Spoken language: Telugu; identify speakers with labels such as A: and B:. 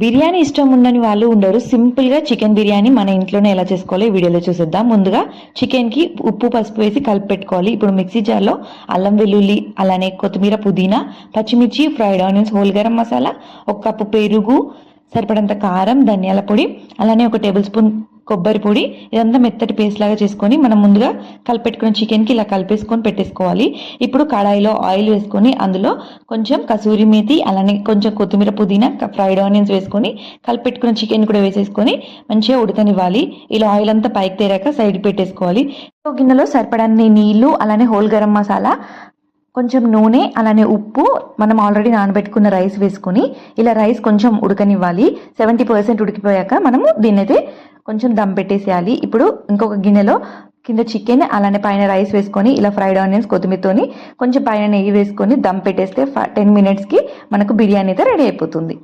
A: బిర్యానీ ఇష్టం ఉండని వాళ్ళు ఉండరు. సింపుల్గా చికెన్ బిర్యానీ మన ఇంట్లోనే ఎలా చేసుకోవాలో ఈ వీడియోలో చూసేద్దాం. ముందుగా చికెన్కి ఉప్పు పసుపు వేసి కలిపి పెట్టుకోవాలి. ఇప్పుడు మిక్సీ జార్లో అల్లం వెల్లుల్లి, అలానే కొత్తిమీర, పుదీనా, పచ్చిమిర్చి, fried onions, whole garam masala, ఒక కప్పు పెరుగు, సరిపడంత కారం, ధనియాల పొడి, అలానే ఒక టేబుల్ స్పూన్ కొబ్బరి పొడి, ఇదంతా మెత్తటి పేస్ట్ లాగా చేసుకొని మనం ముందుగా కలిపెట్టుకున్న చికెన్కి ఇలా కలిపేసుకొని పెట్టేసుకోవాలి. ఇప్పుడు కడాయిలో ఆయిల్ వేసుకొని అందులో కొంచెం కసూరి మేతి, అలానే కొంచెం కొత్తిమీర, పుదీనా, ఫ్రైడ్ ఆనియన్స్ వేసుకొని కలిపెట్టుకున్న చికెన్ కూడా వేసేసుకొని మంచిగా ఉడకనివ్వాలి. ఇలా ఆయిల్ అంతా పైకి తేరాక సైడ్ పెట్టేసుకోవాలి. గిన్నెలో సరిపడన్ని నీళ్లు, అలానే హోల్ గరం మసాలా, కొంచెం నూనె, అలానే ఉప్పు, మనం ఆల్రెడీ నానబెట్టుకున్న రైస్ వేసుకొని ఇలా రైస్ కొంచెం ఉడకనివ్వాలి. 70% ఉడికిపోయాక మనము దీన్నైతే కొంచెం దమ్ పెట్టేసేయాలి. ఇప్పుడు ఇంకొక గిన్నెలో కింద చికెన్, అలానే పైన రైస్ వేసుకొని ఇలా ఫ్రైడ్ ఆనియన్స్, కొత్తిమీరతోని కొంచెం పైన నెయ్యి వేసుకొని దమ్ పెట్టేస్తే 10 minutesకి మనకు బిర్యానీ అయితే రెడీ అయిపోతుంది.